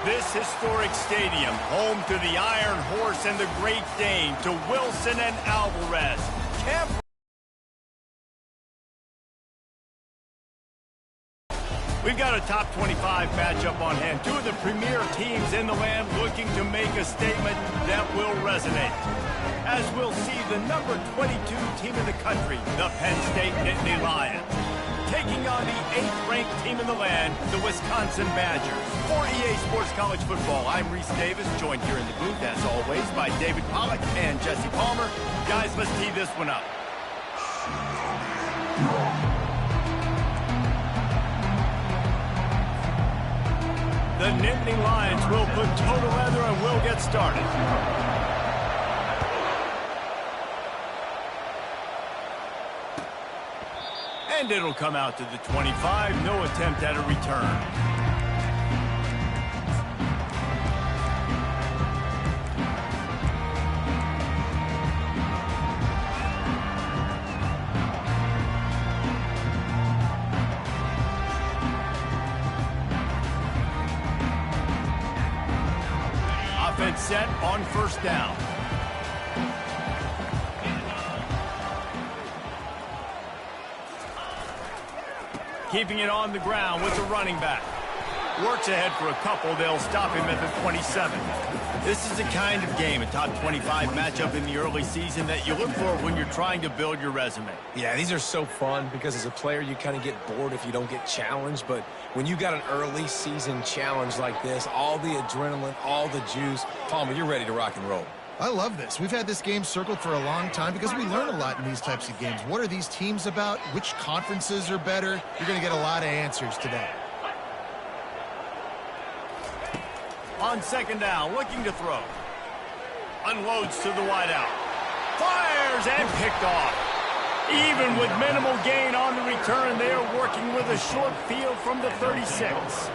This historic stadium, home to the Iron Horse and the Great Dane, to Wilson and Alvarez. We've got a top 25 matchup on hand. Two of the premier teams in the land looking to make a statement that will resonate. As we'll see the number 22 team in the country, the Penn State Nittany Lions, taking on the 8th-ranked team in the land, the Wisconsin Badgers. For EA Sports College Football, I'm Reese Davis, joined here in the booth, as always, by David Pollack and Jesse Palmer. Guys, let's tee this one up. The Nittany Lions will put total leather and we'll get started. And it'll come out to the 25. No attempt at a return. Offense set on first down. Keeping it on the ground with the running back. Works ahead for a couple. They'll stop him at the 27. This is the kind of game, a top 25 matchup in the early season, that you look for when you're trying to build your resume. Yeah, these are so fun because as a player, you kind of get bored if you don't get challenged. But when you got an early season challenge like this, all the adrenaline, all the juice, Palmer, you're ready to rock and roll. I love this. We've had this game circled for a long time because we learn a lot in these types of games. What are these teams about? Which conferences are better? You're going to get a lot of answers today. On second down, looking to throw. Unloads to the wideout. Fires and picked off. Even with minimal gain on the return, they are working with a short field from the 36.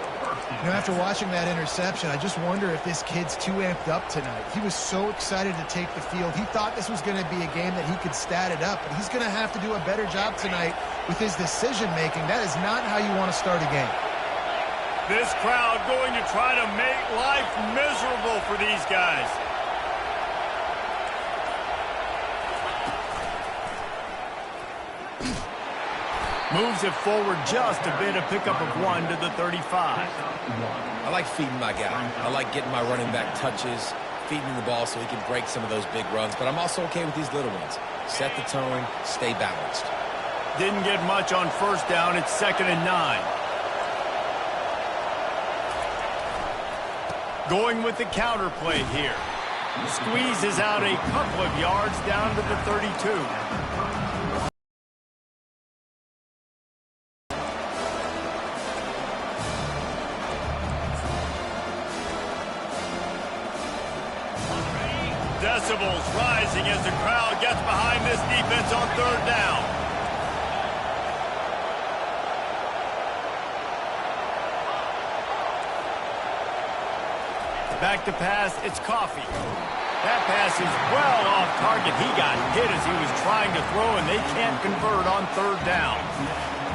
You know, after watching that interception, I just wonder if this kid's too amped up tonight. He was so excited to take the field. He thought this was going to be a game that he could stat it up, but he's going to have to do a better job tonight with his decision-making. That is not how you want to start a game. This crowd going to try to make life miserable for these guys. Moves it forward just a bit, a pickup of 1 to the 35. I like feeding my guy. I like getting my running back touches, feeding the ball so he can break some of those big runs. But I'm also okay with these little ones. Set the tone, stay balanced. Didn't get much on first down. It's 2nd and 9. Going with the counter play here. Squeezes out a couple of yards down to the 32. Decibels rising as the crowd gets behind this defense on third down. Back to pass, it's Coffee. That pass is well off target. He got hit as he was trying to throw, and they can't convert on third down.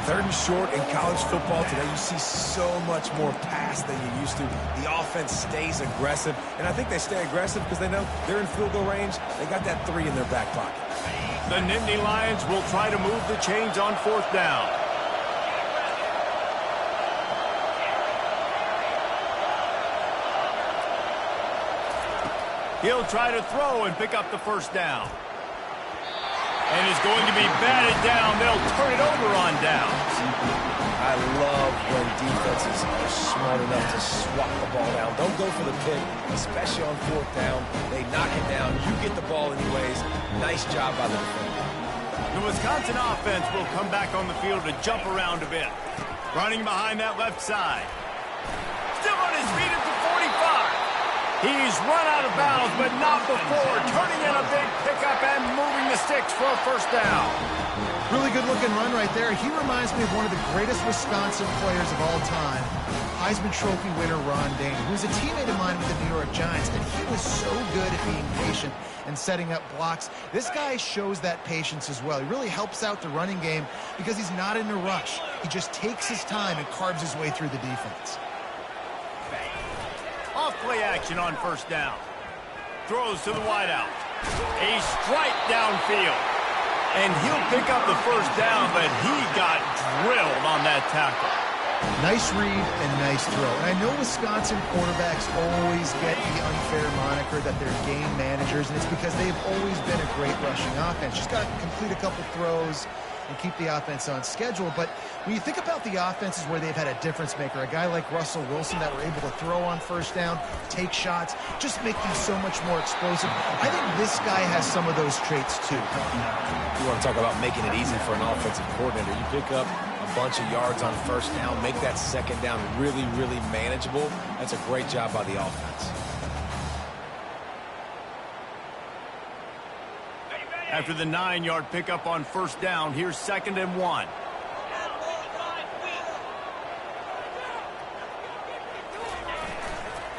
3rd and short in college football today, you see so much more pass than you used to. The offense stays aggressive, and I think they stay aggressive because they know they're in field goal range. They got that 3 in their back pocket. The Nittany Lions will try to move the chains on fourth down. He'll try to throw and pick up the first down. And is going to be batted down. They'll turn it over on downs. I love when defenses are smart enough to swat the ball down. Don't go for the pick, especially on fourth down. They knock it down. You get the ball anyways. Nice job by the defender. The Wisconsin offense will come back on the field to jump around a bit. Running behind that left side. Still on his feet at the 45. He's run out of bounds, but not before. Turning in a big pickup and moving the sticks for a first down. Really good-looking run right there. He reminds me of one of the greatest Wisconsin players of all time, Heisman Trophy winner Ron Dayne, who was a teammate of mine with the New York Giants, and he was so good at being patient and setting up blocks. This guy shows that patience as well. He really helps out the running game because he's not in a rush. He just takes his time and carves his way through the defense. play action on first down. Throws to the wideout. A strike downfield. And he'll pick up the first down, but he got drilled on that tackle. Nice read and nice throw. And I know Wisconsin quarterbacks always get the unfair moniker that they're game managers, and it's because they've always been a great rushing offense. Just got to complete a couple throws and keep the offense on schedule. But when you think about the offenses where they've had a difference maker, a guy like Russell Wilson that were able to throw on first down, take shots, just make them so much more explosive. I think this guy has some of those traits too. You want to talk about making it easy for an offensive coordinator. You pick up a bunch of yards on first down, make that second down really, really manageable. That's a great job by the offense. After the 9-yard pickup on first down, here's 2nd and 1.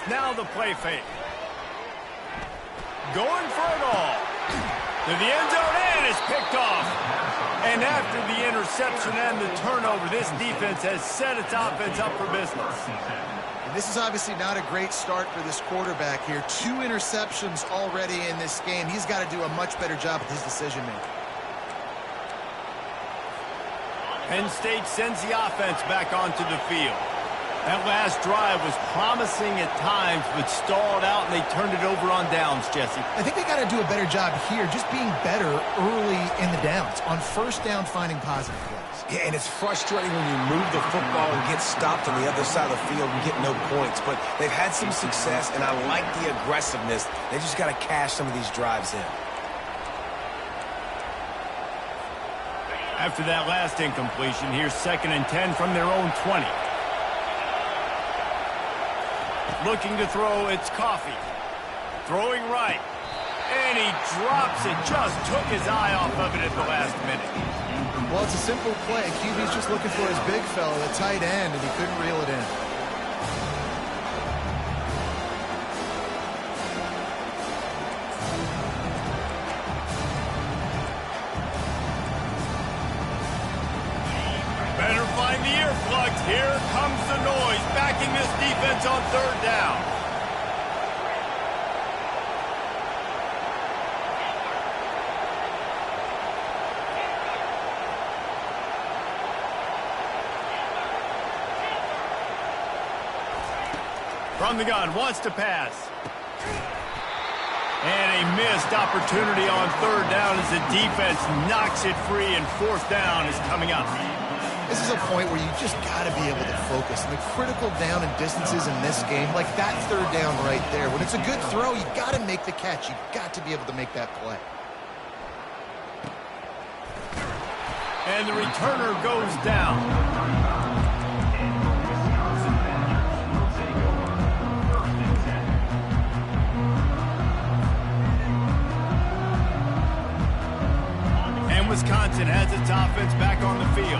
Now the play fake. Going for it all. To the end zone, and it's picked off. And after the interception and the turnover, this defense has set its offense up for business. And this is obviously not a great start for this quarterback here. 2 interceptions already in this game. He's got to do a much better job with his decision-making. Penn State sends the offense back onto the field. That last drive was promising at times, but stalled out, and they turned it over on downs, Jesse. I think they got to do a better job here, just being better early in the downs. On first down, finding positive plays. Yeah, and it's frustrating when you move the football and get stopped on the other side of the field and get no points. But they've had some success, and I like the aggressiveness. They just got to cash some of these drives in. After that last incompletion, here's 2nd and 10 from their own 20. Looking to throw, it's Coffee. Throwing right. And he drops it. Just took his eye off of it at the last minute. Well, it's a simple play. QB's just looking for his big fella, the tight end, and he couldn't reel it in. Better find the earplugs. Here comes the noise, backing this defense on 3rd down. From the gun, wants to pass. And a missed opportunity on 3rd down as the defense knocks it free, and 4th down is coming up. This is a point where you just got to be able to focus. And the critical down and distances in this game, like that 3rd down right there, when it's a good throw, you got to make the catch. You got to be able to make that play. And the returner goes down. Wisconsin has its offense back on the field.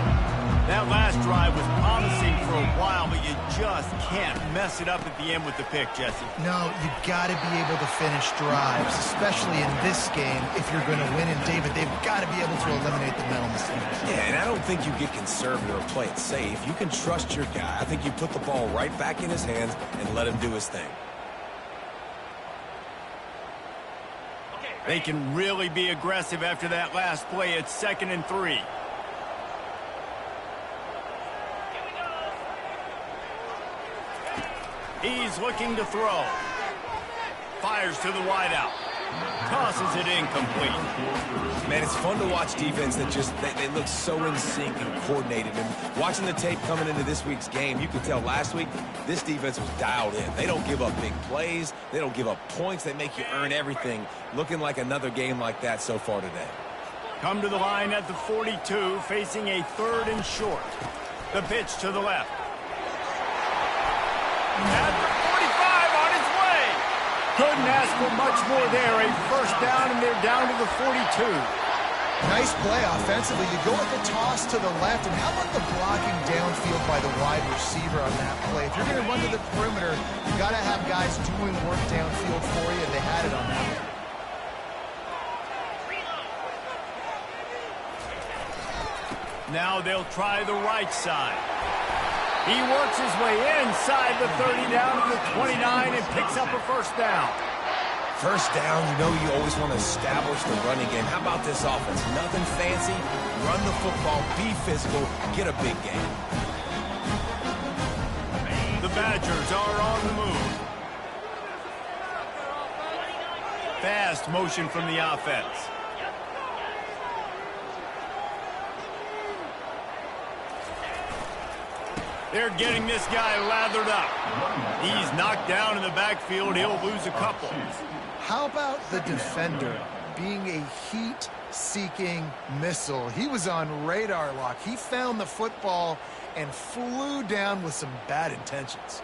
That last drive was promising for a while, but you just can't mess it up at the end with the pick, Jesse. No, you got to be able to finish drives, especially in this game if you're going to win. And, David, they've got to be able to eliminate the mental mistakes. Yeah, and I don't think you get conservative or play it safe. You can trust your guy. I think you put the ball right back in his hands and let him do his thing. They can really be aggressive after that last play. It's 2nd and 3. He's looking to throw. Fires to the wideout. Tosses it incomplete. Man, it's fun to watch defense that just, they look so in sync and coordinated. And watching the tape coming into this week's game, you could tell last week this defense was dialed in. They don't give up big plays. They don't give up points. They make you earn everything. Looking like another game like that so far today. Come to the line at the 42, facing a 3rd and short. The pitch to the left. At the 45, on his way. Couldn't ask for much more there. A 1st down, and they're down to the 42. Nice play offensively. You go with the toss to the left, and how about the blocking downfield by the wide receiver on that play? If you're going to run to the perimeter, you got to have guys doing work downfield for you, and they had it on that one. Now they'll try the right side. He works his way inside the 30 down to the 29 and picks up a first down. First down, you know you always want to establish the running game. How about this offense? Nothing fancy. Run the football, be physical, get a big gain. The Badgers are on the move. Fast motion from the offense. They're getting this guy lathered up. He's knocked down in the backfield. He'll lose a couple. How about the defender being a heat-seeking missile? He was on radar lock. He found the football and flew down with some bad intentions.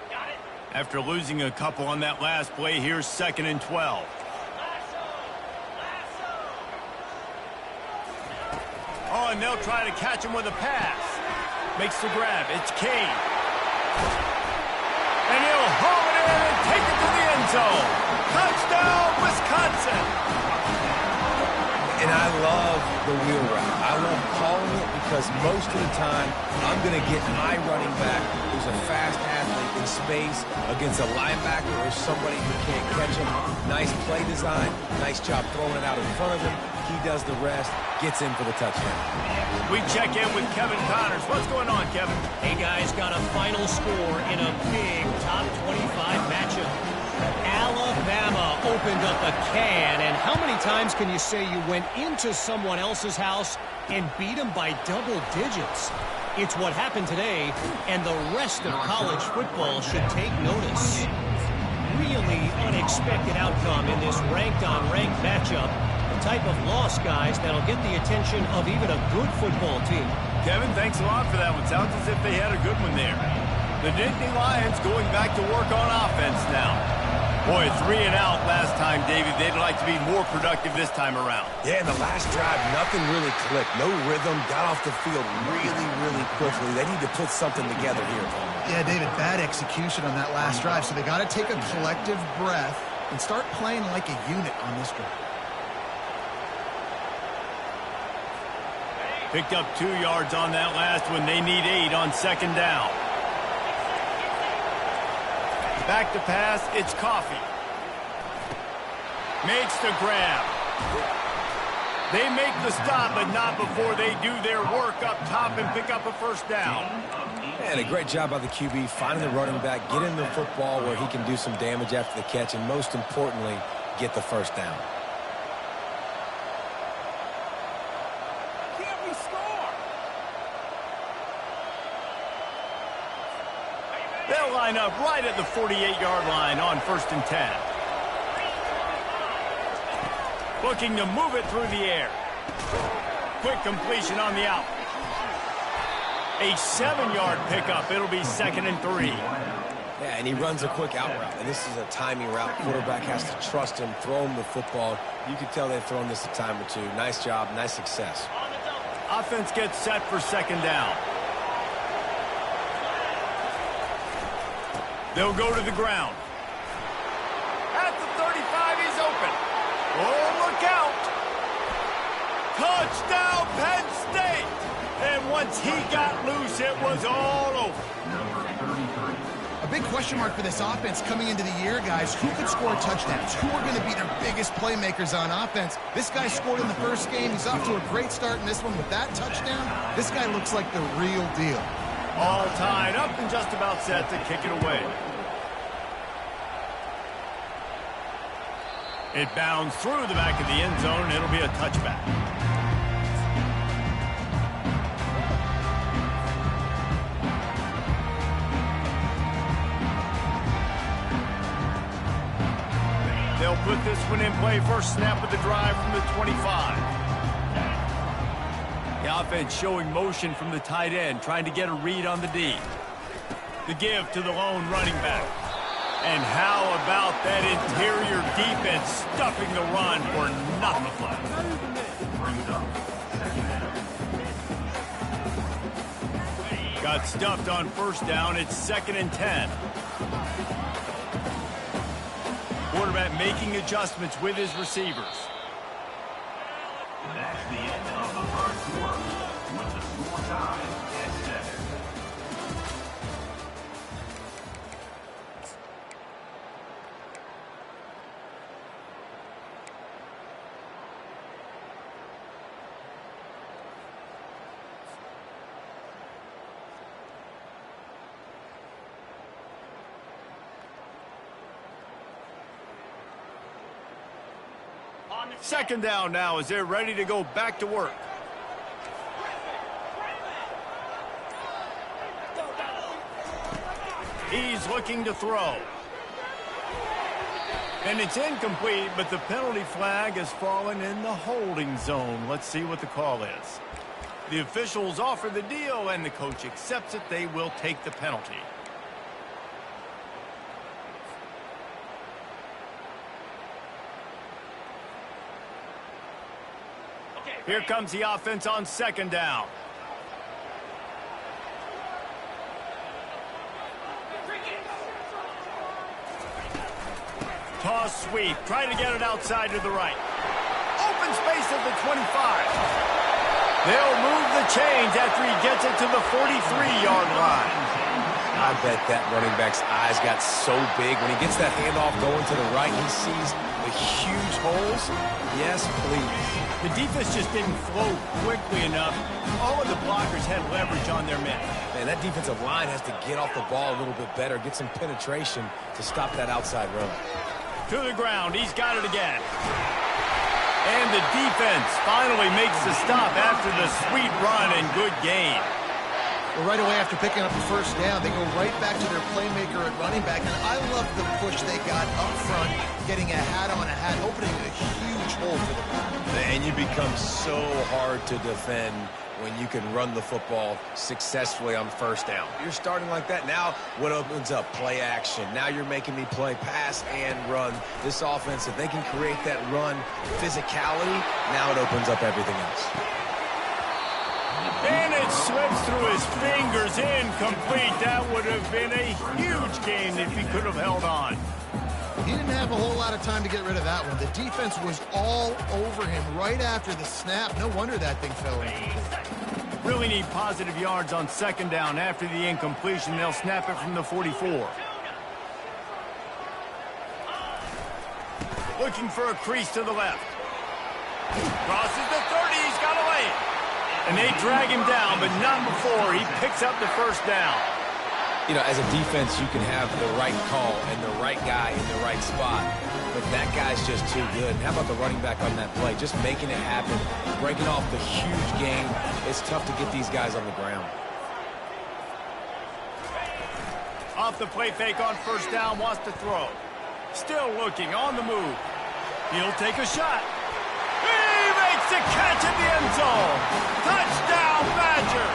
After losing a couple on that last play, here's 2nd and 12. Oh, and they'll try to catch him with a pass. Makes the grab. It's Kane. And he'll haul it in and take it to the end zone. Touchdown, Wisconsin. And I love the wheel route. I love calling it because most of the time I'm going to get my running back who's a fast athlete in space against a linebacker or somebody who can't catch him. Nice play design. Nice job throwing it out in front of him. He does the rest, gets in for the touchdown. We check in with Kevin Connors. What's going on, Kevin? Hey, guys, got a final score in a big top 25 matchup. Alabama opened up a can, and how many times can you say you went into someone else's house and beat them by double digits? It's what happened today, and the rest of college football should take notice. Really unexpected outcome in this ranked-on-ranked matchup. The type of loss, guys, that'll get the attention of even a good football team. Kevin, thanks a lot for that one. Sounds as if they had a good one there. The Nittany Lions going back to work on offense now. Boy, 3 and out last time, David. They'd like to be more productive this time around. Yeah, in the last drive, nothing really clicked. No rhythm, got off the field really, really quickly. They need to put something together here. Yeah, David, bad execution on that last drive, so they got to take a collective breath and start playing like a unit on this drive. Picked up 2 yards on that last one. They need 8 on 2nd down. Back to pass, it's Coffee. Makes the grab. They make the stop, but not before they do their work up top and pick up a first down. And a great job by the QB, finding the running back, getting the football where he can do some damage after the catch, and most importantly, get the first down. They'll line up right at the 48-yard line on 1st and 10. Looking to move it through the air. Quick completion on the out. A 7-yard pickup. It'll be 2nd and 3. Yeah, and he runs a quick out route, and this is a timing route. Quarterback has to trust him, throw him the football. You can tell they've thrown this a time or two. Nice job, nice success. Offense gets set for 2nd down. They'll go to the ground. At the 35, he's open. Oh, look out. Touchdown, Penn State. And once he got loose, it was all over. A big question mark for this offense coming into the year, guys. Who could score touchdowns? Who are going to be their biggest playmakers on offense? This guy scored in the first game. He's off to a great start in this one with that touchdown. This guy looks like the real deal. All tied up and just about set to kick it away. It bounds through the back of the end zone, and it'll be a touchback. They'll put this one in play. First snap of the drive from the 25. The offense showing motion from the tight end, trying to get a read on the D. The give to the lone running back. And how about that interior defense stuffing the run for nothing? Got stuffed on 1st down. It's 2nd and 10. Quarterback making adjustments with his receivers. That's the end of the first quarter with the score tied at 7. Second down now as they're ready to go back to work. He's looking to throw. And it's incomplete, but the penalty flag has fallen in the holding zone. Let's see what the call is. The officials offer the deal, and the coach accepts it. They will take the penalty. Here comes the offense on second down. Toss sweep. Try to get it outside to the right. Open space at the 25. They'll move the chains after he gets it to the 43-yard line. I bet that running back's eyes got so big. When he gets that handoff going to the right, he sees the huge holes. Yes, please. The defense just didn't flow quickly enough. All of the blockers had leverage on their men. Man, that defensive line has to get off the ball a little bit better, get some penetration to stop that outside run. To the ground. He's got it again. And the defense finally makes the stop after the sweet run and good gain. Well, right away after picking up the first down, they go right back to their playmaker at running back. And I love the push they got up front, getting a hat on a hat, opening a huge hole for them. And you become so hard to defend when you can run the football successfully on first down. You're starting like that. Now what opens up? Play action. Now you're making me play pass and run. This offense, if they can create that run physicality, now it opens up everything else. And it slips through his fingers, incomplete. That would have been a huge gain if he could have held on. He didn't have a whole lot of time to get rid of that one. The defense was all over him right after the snap. No wonder that thing fell in. Really need positive yards on second down. After the incompletion, they'll snap it from the 44. Looking for a crease to the left. Crosses the 30. He's got a lane. And they drag him down, but not before he picks up the first down. You know, as a defense, you can have the right call and the right guy in the right spot, but that guy's just too good. And how about the running back on that play? Just making it happen, breaking off the huge game. It's tough to get these guys on the ground. Off the play fake on first down, wants to throw. Still looking, on the move. He'll take a shot. He makes the catch in the end zone. Touchdown, Badger.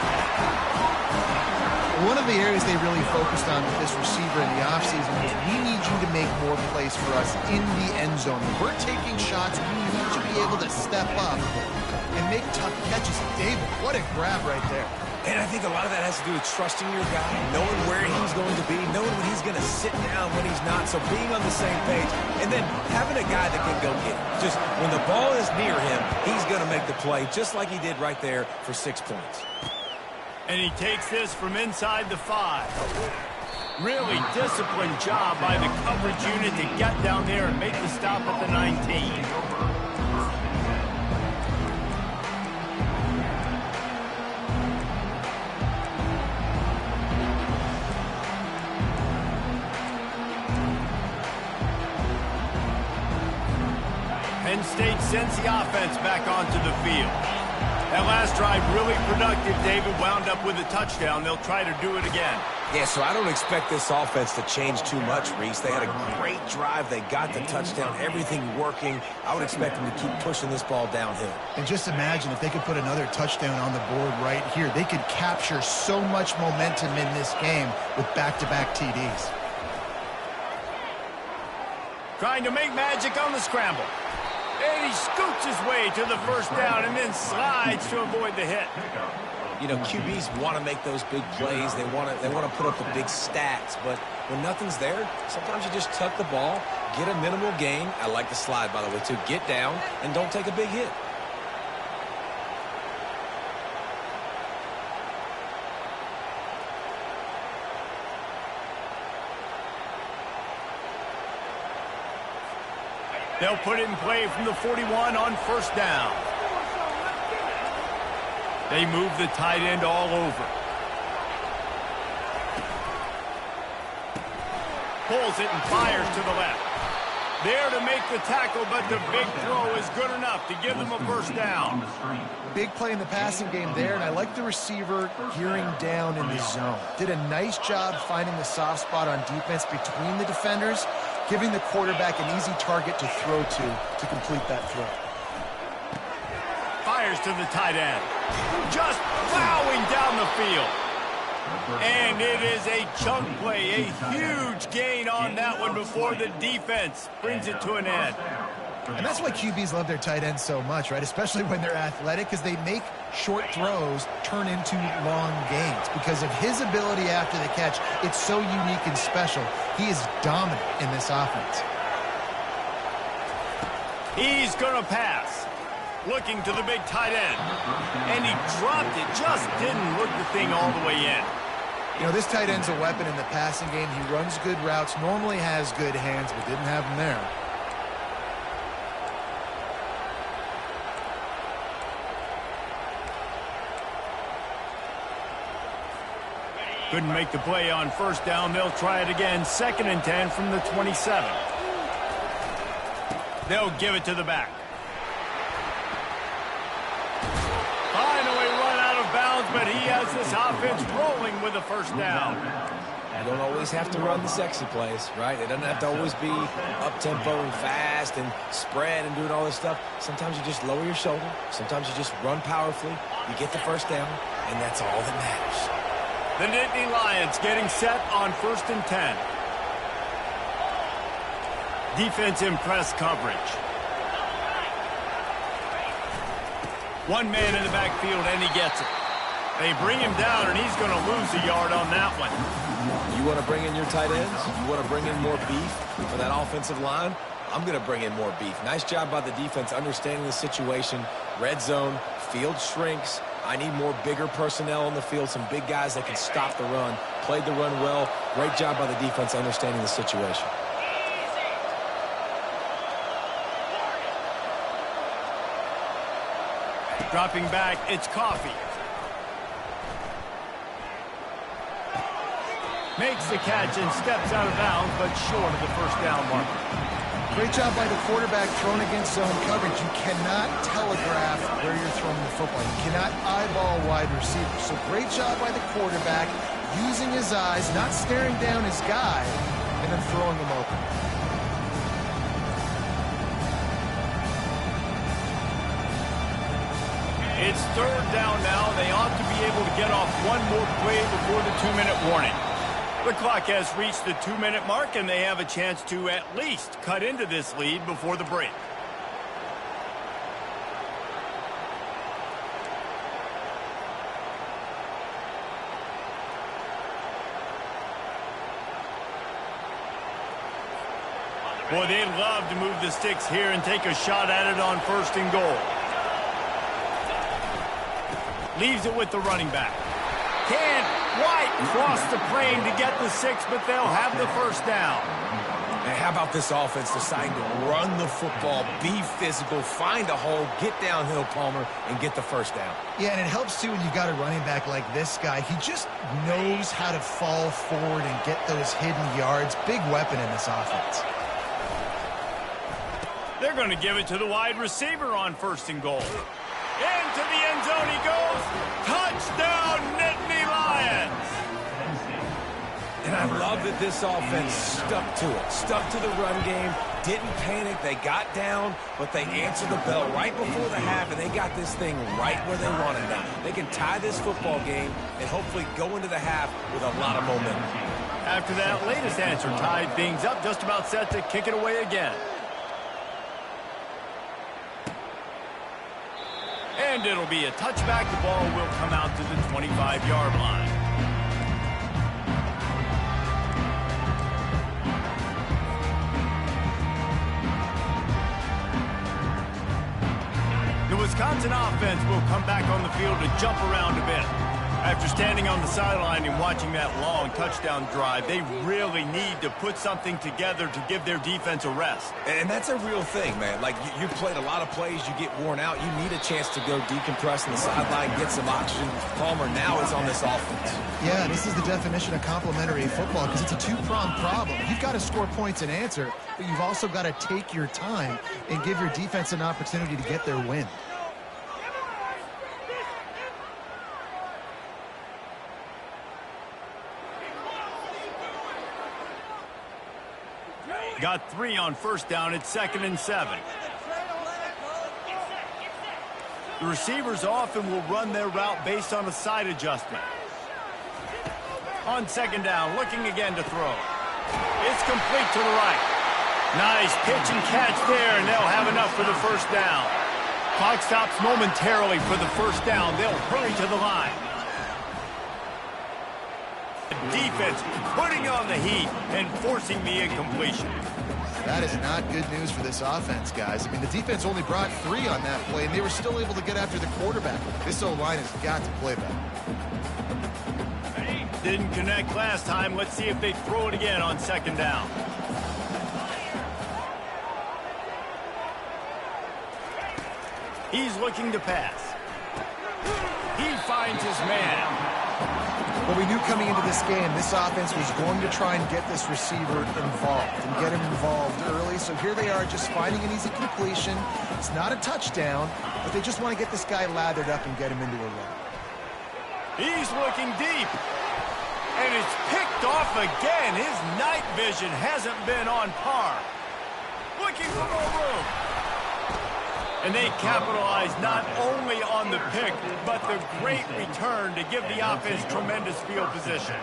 One of the areas they really focused on with this receiver in the offseason was we need you to make more plays for us in the end zone. When we're taking shots, we need to be able to step up and make tough catches. David, what a grab right there. And I think a lot of that has to do with trusting your guy, knowing where he's going to be, knowing when he's going to sit down, when he's not, so being on the same page, and then having a guy that can go get it. Just when the ball is near him, he's going to make the play, just like he did right there for 6 points. And he takes this from inside the 5. Really disciplined job by the coverage unit to get down there and make the stop at the 19. Penn State sends the offense back onto the field. That last drive really productive. David wound up with a touchdown. They'll try to do it again. Yeah, so I don't expect this offense to change too much, Reese. They had a great drive. They got the touchdown, everything working. I would expect them to keep pushing this ball downhill. And just imagine if they could put another touchdown on the board right here. They could capture so much momentum in this game with back-to-back TDs. Trying to make magic on the scramble. And he scoots his way to the first down and then slides to avoid the hit. You know, QBs want to make those big plays. They want to put up the big stats. But when nothing's there, sometimes you just tuck the ball, get a minimal gain. I like the slide, by the way, too. Get down and don't take a big hit. They'll put it in play from the 41 on first down. They move the tight end all over. Pulls it and fires to the left. There to make the tackle, but the big throw is good enough to give them a first down. Big play in the passing game there, and I like the receiver gearing down in the zone. Did a nice job finding the soft spot on defense between the defenders, giving the quarterback an easy target to throw to complete that throw. Fires to the tight end. Just plowing down the field. And it is a chunk play, a huge gain on that one before the defense brings it to an end. And that's why QBs love their tight ends so much, right? Especially when they're athletic, because they make short throws turn into long gains. Because of his ability after the catch, it's so unique and special. He is dominant in this offense. He's going to pass. Looking to the big tight end. And he dropped it. Just didn't look the thing all the way in. You know, this tight end's a weapon in the passing game. He runs good routes, normally has good hands, but didn't have them there. Couldn't make the play on first down. They'll try it again. 2nd and 10 from the 27. They'll give it to the back. Finally run out of bounds, but he has this offense rolling with a first down. You don't always have to run the sexy plays, right? It doesn't have to always be up-tempo and fast and spread and doing all this stuff. Sometimes you just lower your shoulder. Sometimes you just run powerfully. You get the first down, and that's all that matters. The Nittany Lions getting set on 1st and 10. Defense in press coverage. One man in the backfield, and he gets it. They bring him down, and he's going to lose a yard on that one. You want to bring in your tight ends? You want to bring in more beef for that offensive line? I'm going to bring in more beef. Nice job by the defense understanding the situation. Red zone, field shrinks. I need more bigger personnel on the field, some big guys that can stop the run. Played the run well. Great job by the defense understanding the situation. Dropping back, it's Coffee. Makes the catch and steps out of bounds, but short of the first down marker. Great job by the quarterback thrown against zone coverage. You cannot telegraph where you're throwing the football. You cannot eyeball wide receivers. So great job by the quarterback using his eyes, not staring down his guy, and then throwing him open. It's 3rd down now. They ought to be able to get off one more play before the 2-minute warning. The clock has reached the 2-minute mark, and they have a chance to at least cut into this lead before the break. Boy, they'd love to move the sticks here and take a shot at it on 1st and goal. Leaves it with the running back. Can White cross the plane to get the 6, but they'll have the first down. Man, how about this offense deciding to run the football, be physical, find a hole, get downhill, Palmer, and get the first down? Yeah, and it helps, too, when you've got a running back like this guy. He just knows how to fall forward and get those hidden yards. Big weapon in this offense. They're going to give it to the wide receiver on 1st and goal. Into the end zone he goes. Touchdown, Nittany Lions. And I love that this offense stuck to it, stuck to the run game, didn't panic. They got down, but they answered the bell right before the half, and they got this thing right where they wanted now. They can tie this football game and hopefully go into the half with a lot of momentum. After that latest answer tied things up, just about set to kick it away again. And it'll be a touchback. The ball will come out to the 25-yard line. The Wisconsin offense will come back on the field to jump around a bit. After standing on the sideline and watching that long touchdown drive, they really need to put something together to give their defense a rest. And that's a real thing, man. Like, you played a lot of plays, you get worn out, you need a chance to go decompress on the sideline, get some oxygen. Palmer now is on this offense. Yeah, this is the definition of complementary football because it's a two-pronged problem. You've got to score points and answer, but you've also got to take your time and give your defense an opportunity to get their win. Got 3 on first down. It's 2nd and 7. The receivers often will run their route based on a side adjustment. On 2nd down, looking again to throw. It's complete to the right. Nice pitch and catch there, and they'll have enough for the first down. Clock stops momentarily for the first down. They'll hurry to the line. Defense putting on the heat and forcing the incompletion. That is not good news for this offense, guys. I mean, the defense only brought 3 on that play, and they were still able to get after the quarterback. This O-line has got to play better. Didn't connect last time. Let's see if they throw it again on 2nd down. He's looking to pass. He finds his man. Well, we knew coming into this game, this offense was going to try and get this receiver involved and get him involved early. So here they are just finding an easy completion. It's not a touchdown, but they just want to get this guy lathered up and get him into a run. He's looking deep. And it's picked off again. His night vision hasn't been on par. Looking for more room. And they capitalize not only on the pick, but the great return to give the offense tremendous field position.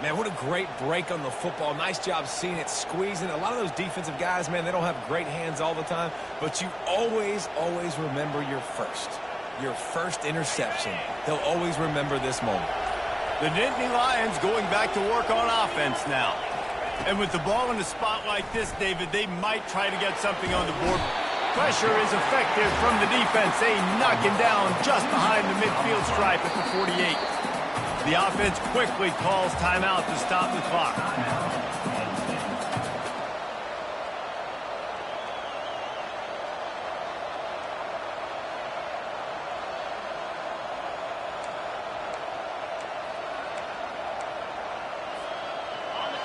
Man, what a great break on the football. Nice job seeing it, squeezing. A lot of those defensive guys, man, they don't have great hands all the time, but you always remember your first interception. They'll always remember this moment. The Nittany Lions going back to work on offense now. And with the ball in a spot like this, David, they might try to get something on the board. Pressure is effective from the defense. They knock him down just behind the midfield stripe at the 48. The offense quickly calls timeout to stop the clock.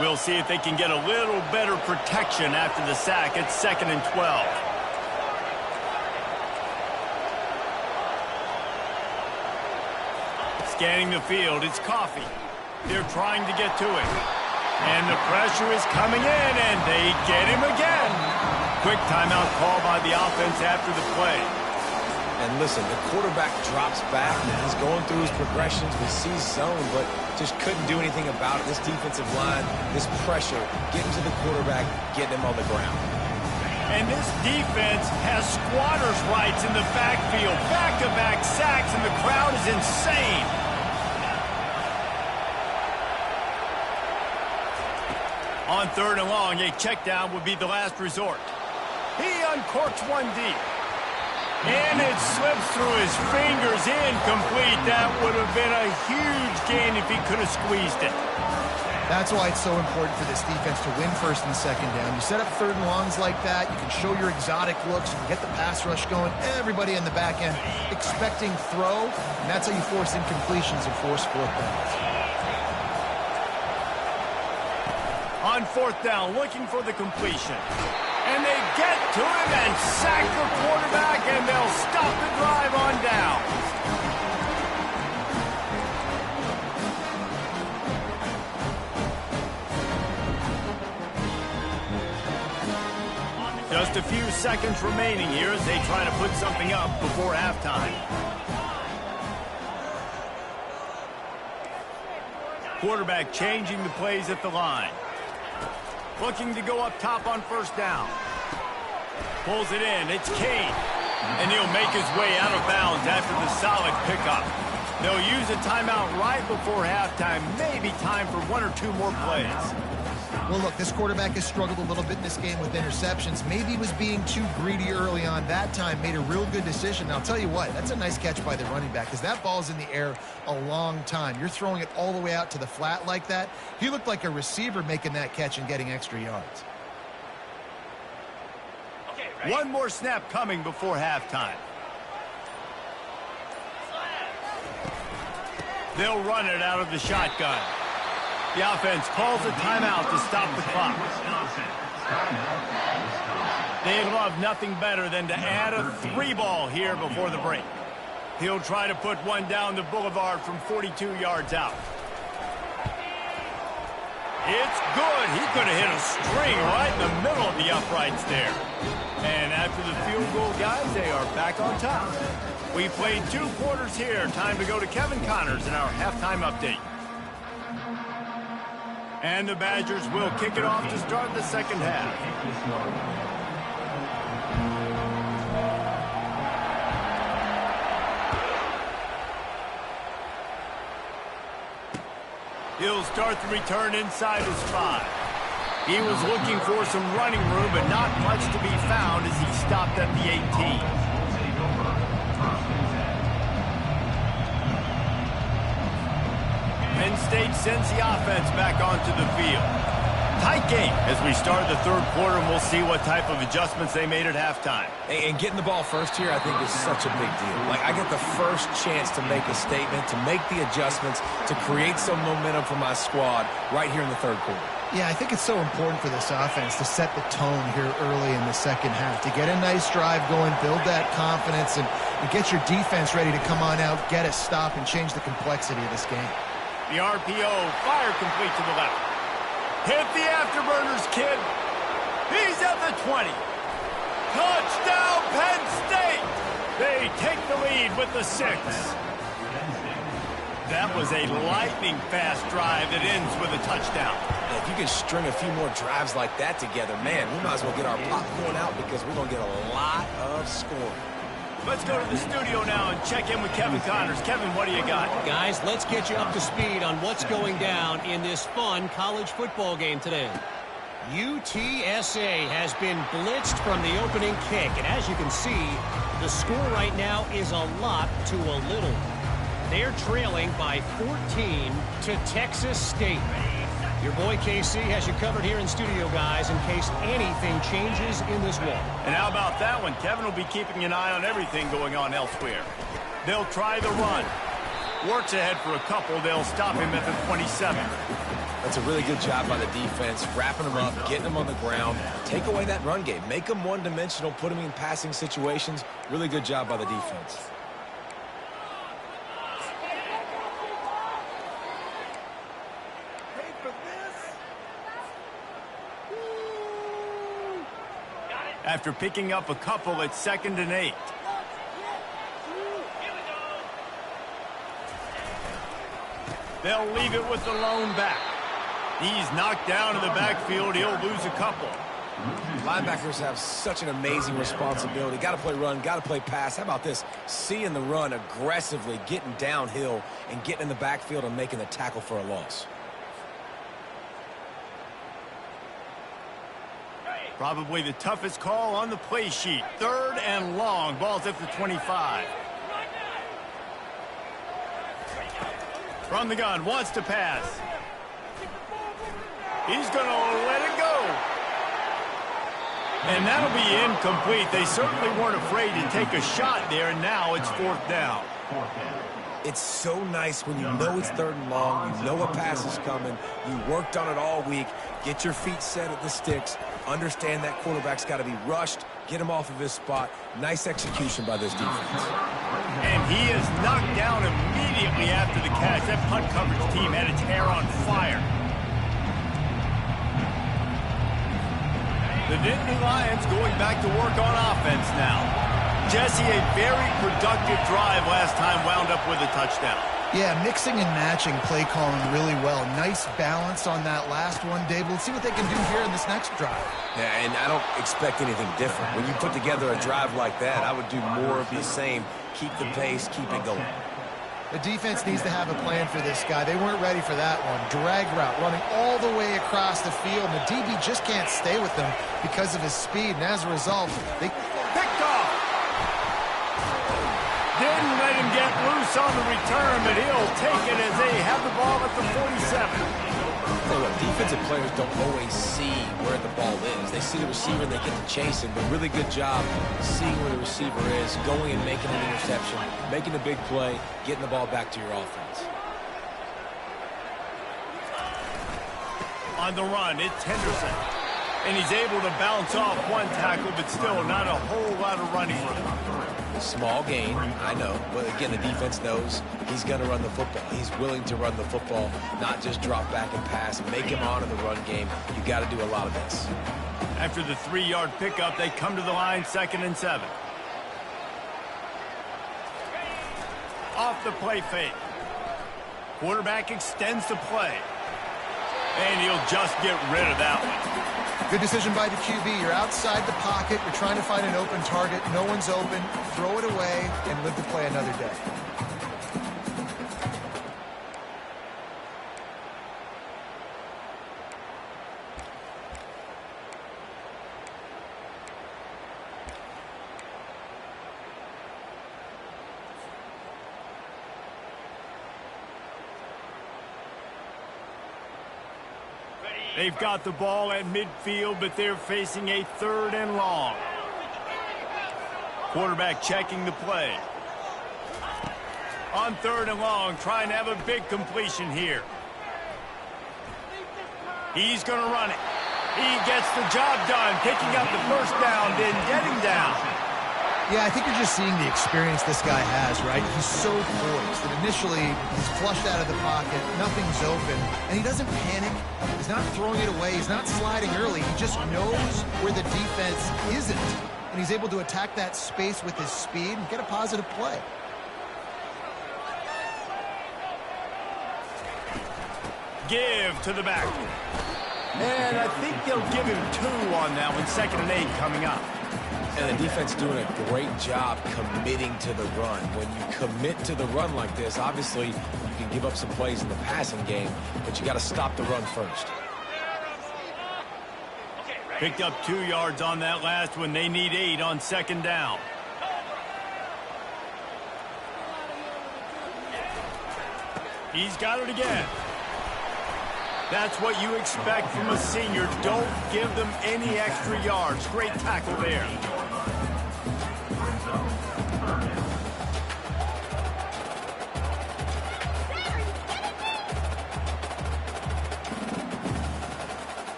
We'll see if they can get a little better protection after the sack. It's 2nd and 12. Scanning the field, it's Coffee. They're trying to get to it. And the pressure is coming in, and they get him again. Quick timeout call by the offense after the play. And listen, the quarterback drops back. He's going through his progressions. We see zone, but just couldn't do anything about it. This defensive line, this pressure, getting to the quarterback, getting him on the ground. And this defense has squatters' rights in the backfield. Back-to-back sacks, and the crowd is insane. On 3rd and long, a check down would be the last resort. He uncorks one deep. And it slips through his fingers, incomplete. That would have been a huge gain if he could have squeezed it. That's why it's so important for this defense to win 1st and 2nd down. You set up 3rd and longs like that, you can show your exotic looks, you can get the pass rush going, everybody in the back end expecting throw, and that's how you force incompletions and force 4th downs. On 4th down, looking for the completion. And they get to him and sack the quarterback, and they'll stop the drive on down. Just a few seconds remaining here as they try to put something up before halftime. Quarterback changing the plays at the line. Looking to go up top on 1st down. Pulls it in. It's Kane. And he'll make his way out of bounds after the solid pickup. They'll use a timeout right before halftime. Maybe time for 1 or 2 more plays. Well, look, this quarterback has struggled a little bit in this game with interceptions. Maybe he was being too greedy early on that time, made a real good decision. And I'll tell you what, that's a nice catch by the running back because that ball's in the air a long time. You're throwing it all the way out to the flat like that. He looked like a receiver making that catch and getting extra yards. One more snap coming before halftime. They'll run it out of the shotgun. The offense calls a timeout to stop the clock. They love nothing better than to add a 3-ball here before the break. He'll try to put one down the boulevard from 42 yards out. It's good. He could have hit a string right in the middle of the uprights there. And after the field goal, guys, they are back on top. We played 2 quarters here. Time to go to Kevin Connors in our halftime update. And the Badgers will kick it off to start the second half. He'll start the return inside his 5. He was looking for some running room, but not much to be found as he stopped at the 18. Penn State sends the offense back onto the field. Tight game as we start the third quarter, and we'll see what type of adjustments they made at halftime. And getting the ball first here, I think, is such a big deal. Like, I get the first chance to make a statement, to make the adjustments, to create some momentum for my squad right here in the third quarter. Yeah, I think it's so important for this offense to set the tone here early in the second half, to get a nice drive going, build that confidence, and get your defense ready to come on out, get a stop, and change the complexity of this game. The RPO, fire complete to the left. Hit the afterburners, kid. He's at the 20. Touchdown, Penn State. They take the lead with the 6. That was a lightning-fast drive that ends with a touchdown. If you can string a few more drives like that together, man, we might as well get our popcorn out because we're going to get a lot of scoring. Let's go to the studio now and check in with Kevin Connors. Kevin, what do you got? Guys, let's get you up to speed on what's going down in this fun college football game today. UTSA has been blitzed from the opening kick, and as you can see, the score right now is a lot to a little. They're trailing by 14 to Texas State. Your boy KC has you covered here in studio, guys, in case anything changes in this one. And how about that one? Kevin will be keeping an eye on everything going on elsewhere. They'll try the run. Works ahead for a couple. They'll stop him at the 27. That's a really good job by the defense, wrapping them up, getting them on the ground. Take away that run game. Make them one-dimensional, put them in passing situations. Really good job by the defense. After picking up a couple at 2nd and 8. They'll leave it with the lone back. He's knocked down in the backfield. He'll lose a couple. Linebackers have such an amazing responsibility. Got to play run, got to play pass. How about this? Seeing the run aggressively, getting downhill, and getting in the backfield and making the tackle for a loss. Probably the toughest call on the play sheet. 3rd and long. Ball's at the 25. From the gun, wants to pass. He's going to let it go. And that'll be incomplete. They certainly weren't afraid to take a shot there, and now it's 4th down. It's so nice when you know it's 3rd and long, you know a pass is coming, you worked on it all week, get your feet set at the sticks, understand that quarterback's got to be rushed, get him off of his spot. Nice execution by this defense. And he is knocked down immediately after the catch. That punt coverage team had its hair on fire. The Nittany Lions going back to work on offense now. Jesse, a very productive drive last time, wound up with a touchdown. Yeah, mixing and matching play calling really well. Nice balance on that last one, Dave. Let's see what they can do here in this next drive. Yeah, and I don't expect anything different. When you put together a drive like that, I would do more of the same. Keep the pace, keep it going. The defense needs to have a plan for this guy. They weren't ready for that one. Drag route, running all the way across the field. And the DB just can't stay with them because of his speed. And as a result, they picked off. Didn't let him get loose on the return, but he'll take it as they have the ball at the 47. Defensive players don't always see where the ball is. They see the receiver and they get to chase him, but really good job seeing where the receiver is, going and making an interception, making a big play, getting the ball back to your offense. On the run, it's Henderson. And he's able to bounce off one tackle, but still not a whole lot of running room. Small gain, I know, but again, the defense knows he's going to run the football. He's willing to run the football, not just drop back and pass, make him honor the run game. You got to do a lot of this. After the 3-yard pickup, they come to the line, 2nd and 7. Off the play fake. Quarterback extends the play. And he'll just get rid of that one. Good decision by the QB. You're outside the pocket. You're trying to find an open target. No one's open. Throw it away and live to play another day. They've got the ball at midfield, but they're facing a 3rd and long. Quarterback checking the play. On 3rd and long, trying to have a big completion here. He's going to run it. He gets the job done, picking up the first down, then getting down. Yeah, I think you're just seeing the experience this guy has, right? He's so poised that initially he's flushed out of the pocket, nothing's open, and he doesn't panic. He's not throwing it away. He's not sliding early. He just knows where the defense isn't, and he's able to attack that space with his speed and get a positive play. Give to the back. And I think they'll give him 2 on that one, 2nd and 8 coming up. And the defense doing a great job committing to the run. When you commit to the run like this, obviously you can give up some plays in the passing game, but you got to stop the run first. Picked up 2 yards on that last one. They need 8 on 2nd down. He's got it again. That's what you expect from a senior. Don't give them any extra yards. Great tackle there.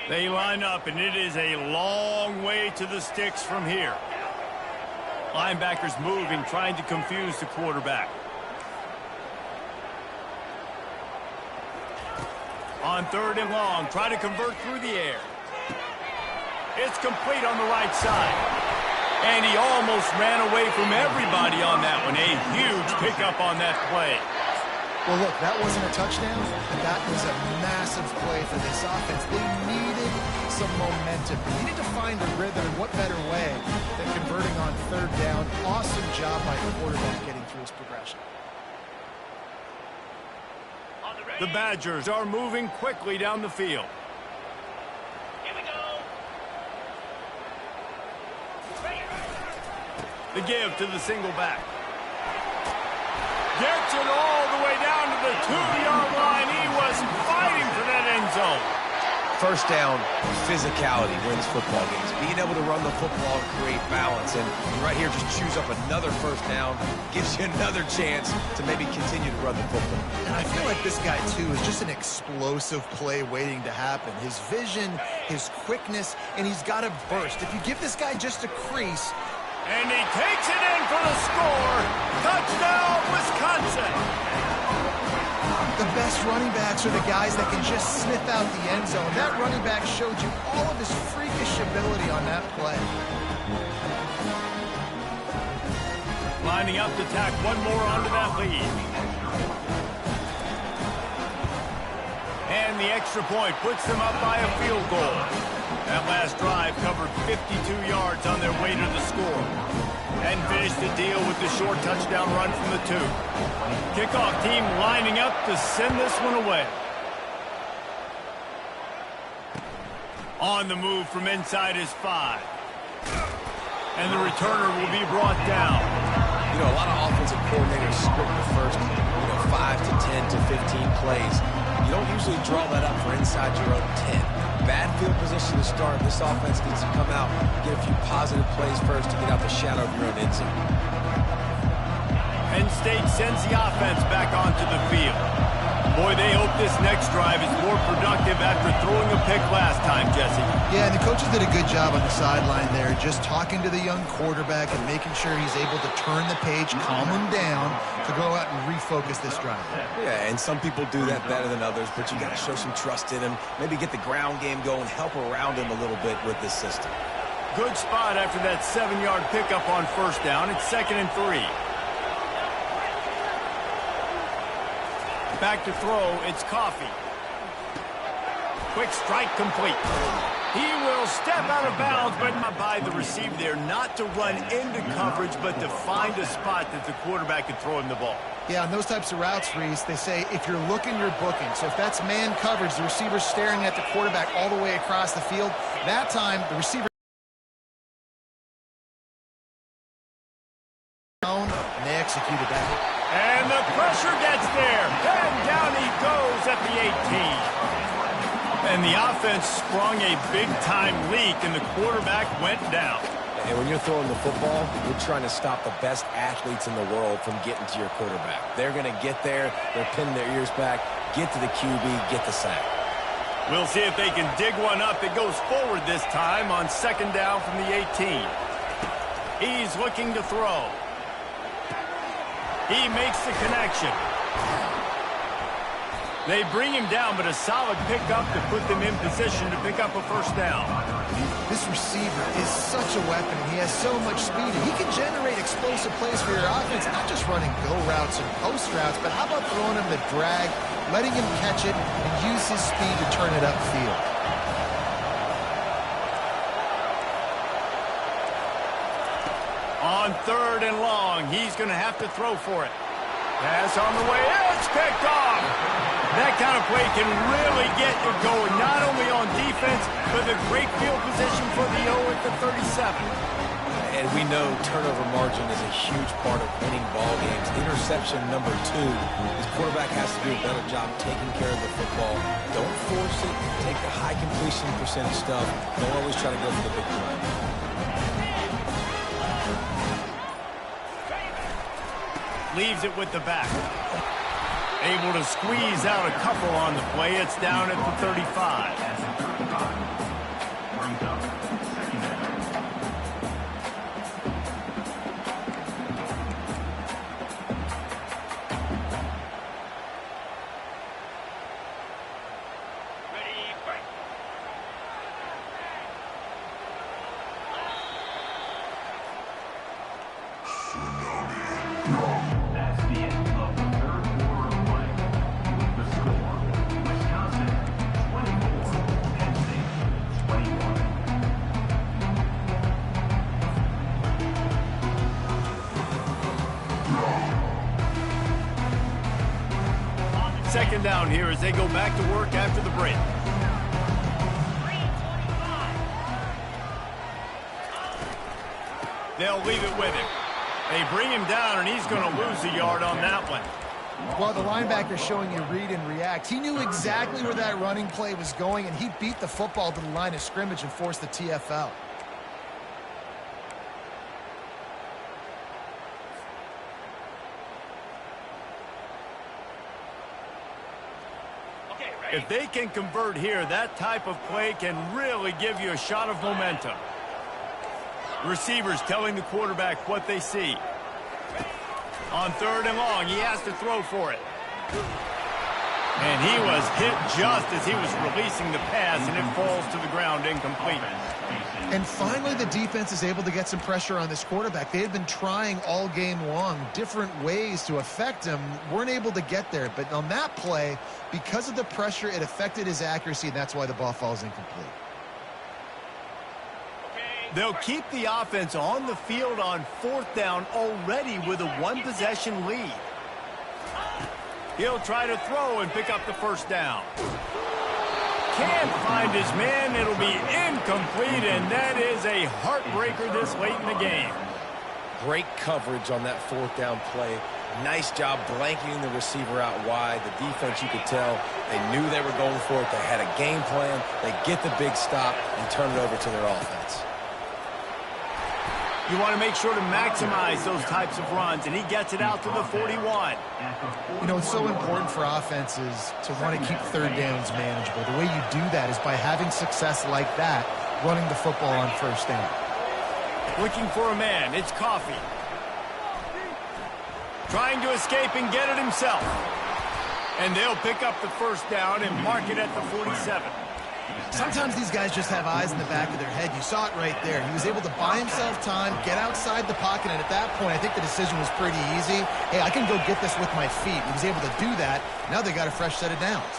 They line up, and it is a long way to the sticks from here. Linebackers moving, trying to confuse the quarterback. On 3rd and long, try to convert through the air. It's complete on the right side. And he almost ran away from everybody on that one. A huge pickup on that play. Well, look, that wasn't a touchdown, but that was a massive play for this offense. They needed some momentum. They needed to find a rhythm, and what better way than converting on 3rd down. Awesome job by the quarterback getting through his progression. The Badgers are moving quickly down the field. Here we go. The give to the single back. Gets it all the way down to the 2-yard line. He was fighting for that end zone. First down, physicality wins football games. Being able to run the football and create balance. And right here, just choose up another first down, gives you another chance to maybe continue to run the football. And I feel like this guy, too, is just an explosive play waiting to happen. His vision, his quickness, and he's got a burst. If you give this guy just a crease. And he takes it in for the score. Touchdown, Wisconsin. The best running backs are the guys that can just sniff out the end zone. That running back showed you all of his freakish ability on that play. Lining up to tack one more onto that lead. And the extra point puts them up by a field goal. That last drive covered 52 yards on their way to the score. And finish the deal with the short touchdown run from the 2. Kickoff team lining up to send this one away. On the move from inside his 5. And the returner will be brought down. You know, a lot of offensive coordinators script the first, 5 to 10 to 15 plays. You don't usually draw that up for inside your own 10. Bad field position to start. This offense needs to come out, get a few positive plays first to get out the shadow of your own end zone. Penn State sends the offense back onto the field. Boy, they hope this next drive is more productive after throwing a pick last time, Jesse. Yeah, and the coaches did a good job on the sideline there, just talking to the young quarterback and making sure he's able to turn the page, calm him down, to go out and refocus this drive. Yeah, and some people do that better than others, but you got to show some trust in him, maybe get the ground game going, help around him a little bit with this system. Good spot after that 7-yard pickup on first down. It's 2nd and 3. Back to throw, it's Coffee. Quick strike complete. He will step out of bounds, but not by the receiver there. Not to run into coverage, but to find a spot that the quarterback can throw him the ball. Yeah, on those types of routes, Reese, they say if you're looking, you're booking. So if that's man coverage, the receiver's staring at the quarterback all the way across the field. That time, the receiver and they executed that. And the pressure gets there. And down he goes at the 18. And the offense sprung a big-time leak, and the quarterback went down. And when you're throwing the football, you're trying to stop the best athletes in the world from getting to your quarterback. They're going to get there. They're pinning their ears back, get to the QB, get the sack. We'll see if they can dig one up. It goes forward this time on 2nd down from the 18. He's looking to throw. He makes the connection. They bring him down, but a solid pickup to put them in position to pick up a first down. This receiver is such a weapon, and he has so much speed. And he can generate explosive plays for your offense, not just running go routes and post routes, but how about throwing him the drag, letting him catch it, and use his speed to turn it upfield. On 3rd and long, he's going to have to throw for it. Pass on the way. It's picked off. That kind of play can really get you going, not only on defense, but the great field position for the O at the 37. And we know turnover margin is a huge part of winning ball games. Interception number 2. His quarterback has to do a better job taking care of the football. Don't force it. Take the high completion percentage stuff. Don't always try to go for the big play. Leaves it with the back. Able to squeeze out a couple on the play. It's down at the 35. Second down here as they go back to work after the break. They'll leave it with him. They bring him down, and he's going to lose a yard on that one. Well, the linebacker's showing you read and react. He knew exactly where that running play was going, and he beat the football to the line of scrimmage and forced the TFL. If they can convert here, that type of play can really give you a shot of momentum. Receivers telling the quarterback what they see. On 3rd and long, he has to throw for it. And he was hit just as he was releasing the pass, and it falls to the ground incomplete. And finally, the defense is able to get some pressure on this quarterback. They had been trying all game long different ways to affect him, weren't able to get there. But on that play, because of the pressure, it affected his accuracy, and that's why the ball falls incomplete. Okay, They'll keep the offense on the field on 4th down already with a one-possession lead. He'll try to throw and pick up the 1st down. Can't find his man. It'll be incomplete, and that is a heartbreaker this late in the game. Great coverage on that 4th down play. Nice job blanketing the receiver out wide. The defense, you could tell, they knew they were going for it. They had a game plan. They get the big stop and turn it over to their offense. You want to make sure to maximize those types of runs, and he gets it out to the 41. You know, it's so important for offenses to want to keep 3rd downs manageable. The way you do that is by having success like that, running the football on 1st down. Looking for a man. It's Coffee. Trying to escape and get it himself. And they'll pick up the 1st down and mark it at the 47. Sometimes these guys just have eyes in the back of their head. You saw it right there. He was able to buy himself time, get outside the pocket, and at that point, I think the decision was pretty easy. Hey, I can go get this with my feet. He was able to do that. Now they got a fresh set of downs.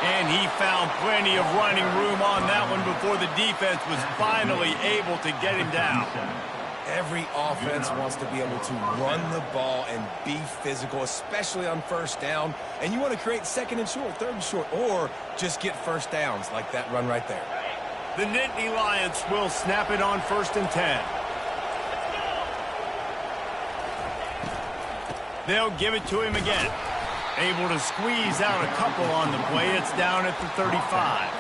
And he found plenty of running room on that one before the defense was finally able to get him down. Every offense wants to be able to run the ball and be physical, especially on 1st down. And you want to create 2nd and short, 3rd and short, or just get 1st downs like that run right there. The Nittany Lions will snap it on 1st and 10. They'll give it to him again. Able to squeeze out a couple on the play. It's down at the 35.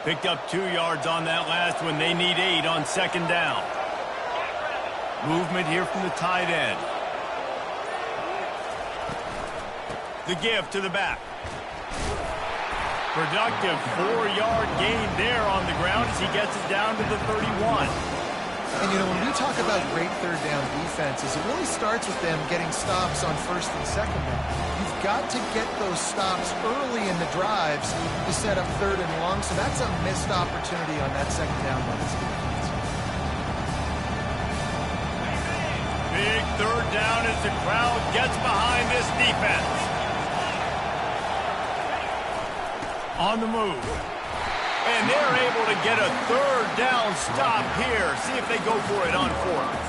Picked up 2 yards on that last one. They need 8 on 2nd down. Movement here from the tight end. The give to the back. Productive 4-yard gain there on the ground as he gets it down to the 31. And, you know, when we talk about great 3rd down defenses, it really starts with them getting stops on 1st and 2nd down. You've got to get those stops early in the drives to set up 3rd and long, so that's a missed opportunity on that 2nd down by this defense. Big 3rd down as the crowd gets behind this defense. On the move. And they're able to get a 3rd down stop here. See if they go for it on 4th.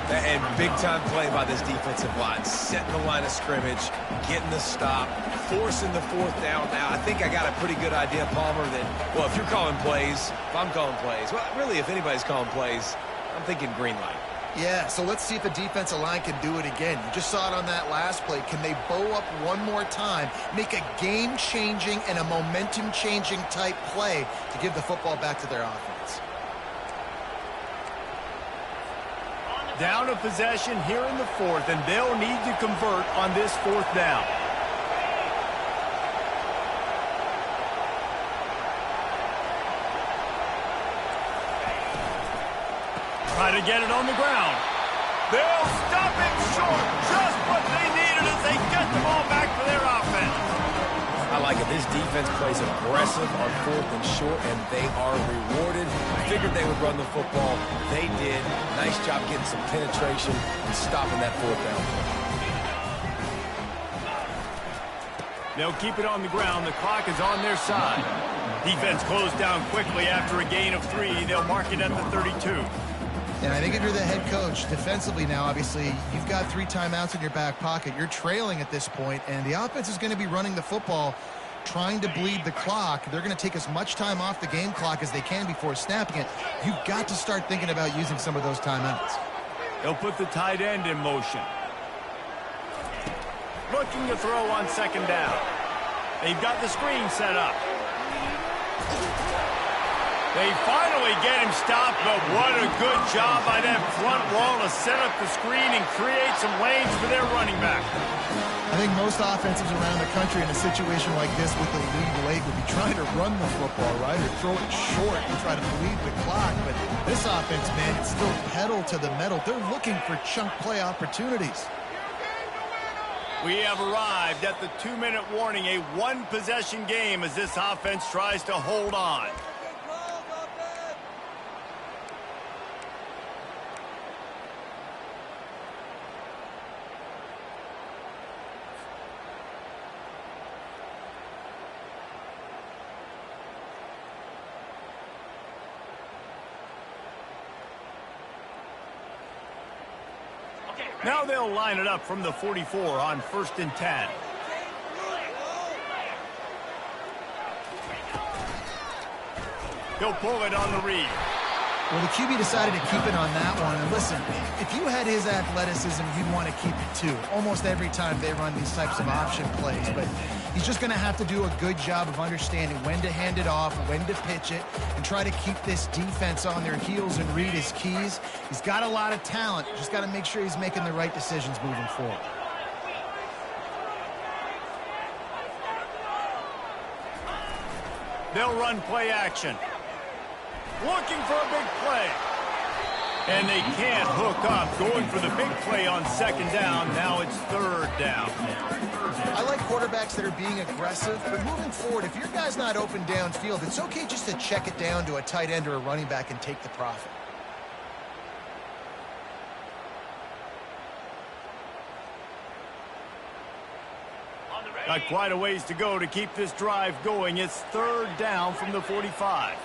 And big-time play by this defensive line. Setting the line of scrimmage, getting the stop, forcing the 4th down. Now, I think I got a pretty good idea, Palmer, that, well, if you're calling plays, if I'm calling plays, well, really, if anybody's calling plays, I'm thinking green light. Yeah, so let's see if the defensive line can do it again. You just saw it on that last play. Can they bow up one more time, make a game-changing and a momentum-changing type play to give the football back to their offense? Down a possession here in the 4th, and they'll need to convert on this 4th down. Try to get it on the ground. They'll stop him short. Just what they needed as they get the ball back for their offense. I like it. This defense plays aggressive on 4th and short, and they are rewarded. Figured they would run the football. They did. Nice job getting some penetration and stopping that 4th down play. They'll keep it on the ground. The clock is on their side. Defense closed down quickly after a gain of 3. They'll mark it at the 32. And I think if you're the head coach, defensively now, obviously, you've got 3 timeouts in your back pocket. You're trailing at this point, and the offense is going to be running the football, trying to bleed the clock. They're going to take as much time off the game clock as they can before snapping it. You've got to start thinking about using some of those timeouts. They'll put the tight end in motion. Looking to throw on 2nd down. They've got the screen set up. They finally get him stopped, but what a good job by that front wall to set up the screen and create some lanes for their running back. I think most offenses around the country in a situation like this with the lead late would be trying to run the football, right, or throw it short and try to bleed the clock. But this offense, man, it's still pedal to the metal. They're looking for chunk play opportunities. We have arrived at the 2-minute warning, a one-possession game as this offense tries to hold on. Now they'll line it up from the 44 on 1st and 10. He'll pull it on the read. Well, the QB decided to keep it on that one. And listen, if you had his athleticism, you'd want to keep it too. Almost every time they run these types of option plays. But he's just going to have to do a good job of understanding when to hand it off, when to pitch it, and try to keep this defense on their heels and read his keys. He's got a lot of talent. Just got to make sure he's making the right decisions moving forward. They'll run play action. Looking for a big play. And they can't hook up. Going for the big play on 2nd down. Now it's 3rd down. I like quarterbacks that are being aggressive, but moving forward, if your guy's not open downfield, it's okay just to check it down to a tight end or a running back and take the profit. Got quite a ways to go to keep this drive going. It's 3rd down from the 45.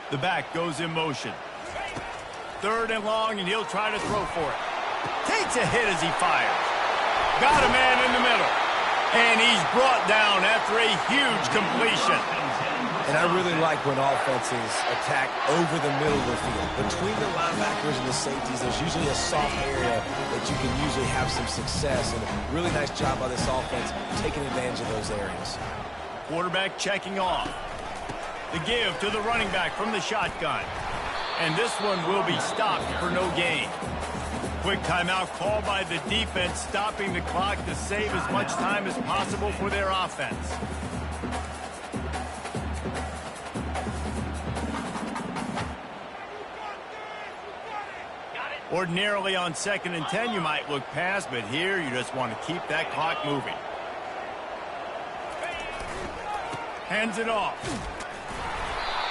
The back goes in motion. 3rd and long, and he'll try to throw for it. Takes a hit as he fires. Got a man in the middle. And he's brought down after a huge completion. And I really like when offenses attack over the middle of the field. Between the linebackers and the safeties, there's usually a soft area that you can usually have some success. And a really nice job by this offense taking advantage of those areas. Quarterback checking off. The give to the running back from the shotgun. And this one will be stopped for no gain. Quick timeout called by the defense, stopping the clock to save as much time as possible for their offense. Ordinarily on 2nd and 10, you might look past, but here you just want to keep that clock moving. Hands it off.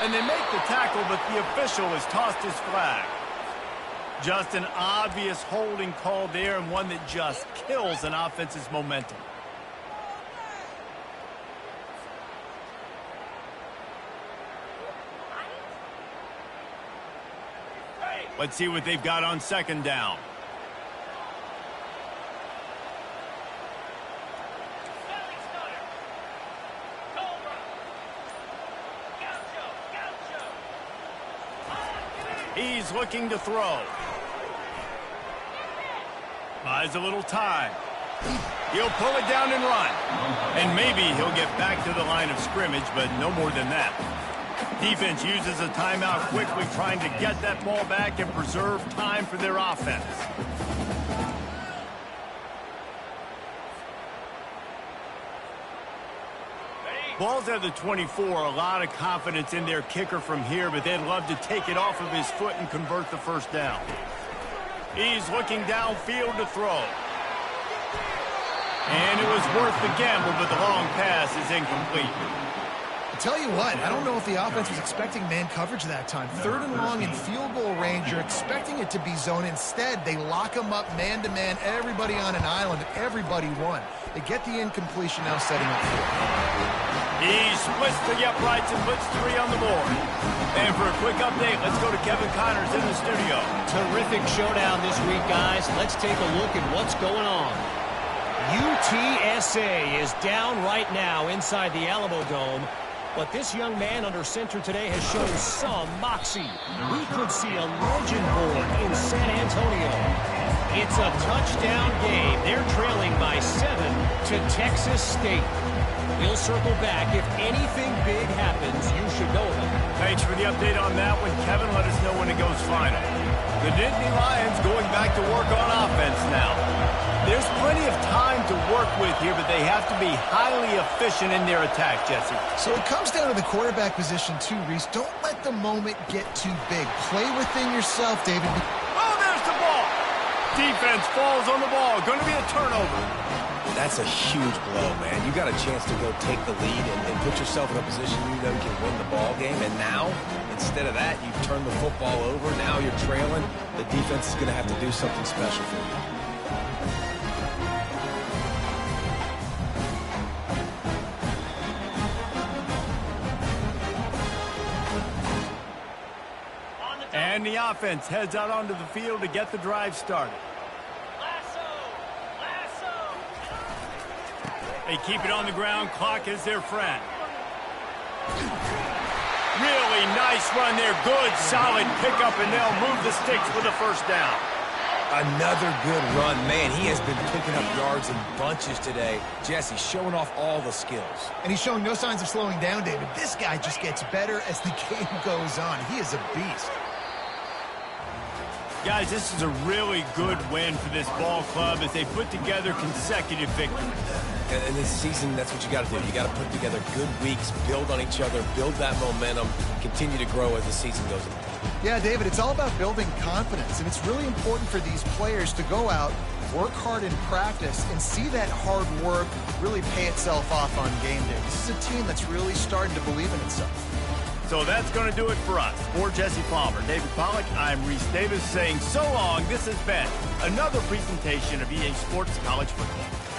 And they make the tackle, but the official has tossed his flag. Just an obvious holding call there, and one that just kills an offense's momentum. Let's see what they've got on 2nd down. He's looking to throw. Buys a little time. He'll pull it down and run. And maybe he'll get back to the line of scrimmage, but no more than that. Defense uses a timeout quickly, trying to get that ball back and preserve time for their offense. Ball's at the 24, a lot of confidence in their kicker from here, but they'd love to take it off of his foot and convert the 1st down. He's looking downfield to throw. And it was worth the gamble, but the long pass is incomplete. I tell you what, I don't know if the offense was expecting man coverage that time. 3rd and long in field goal range, you're expecting it to be zone. Instead, they lock them up man-to-man, everybody on an island, and everybody won. They get the incompletion, now setting up 4. He splits to the uprights and puts 3 on the board. And for a quick update, let's go to Kevin Connors in the studio. Terrific showdown this week, guys. Let's take a look at what's going on. UTSA is down right now inside the Alamo Dome. But this young man under center today has shown some moxie. We could see a legend born in San Antonio. It's a touchdown game. They're trailing by 7 to Texas State. We'll circle back. If anything big happens, you should know about it. Thanks for the update on that one, Kevin. Let us know when it goes final. The Nittany Lions going back to work on offense now. There's plenty of time to work with here, but they have to be highly efficient in their attack, Jesse. So it comes down to the quarterback position too, Reese. Don't let the moment get too big. Play within yourself, David. Oh, there's the ball. Defense falls on the ball. Going to be a turnover. That's a huge blow, man. You got a chance to go take the lead and put yourself in a position you know you can win the ball game. And now, instead of that, you turn the football over. Now you're trailing. The defense is going to have to do something special for you. And the offense heads out onto the field to get the drive started. They keep it on the ground. Clock is their friend. Really nice run there. Good, solid pickup, and they'll move the sticks for the first down. Another good run. Man, he has been picking up yards in bunches today. Jesse showing off all the skills. And he's showing no signs of slowing down, David. This guy just gets better as the game goes on. He is a beast. Guys, this is a really good win for this ball club as they put together consecutive victories. And this season, that's what you got to do. You got to put together good weeks, build on each other, build that momentum, continue to grow as the season goes on. Yeah, David, it's all about building confidence, and it's really important for these players to go out, work hard in practice, and see that hard work really pay itself off on game day. This is a team that's really starting to believe in itself. So that's going to do it for us. For Jesse Palmer, David Pollack, I'm Reese Davis saying so long. This has been another presentation of EA Sports College Football.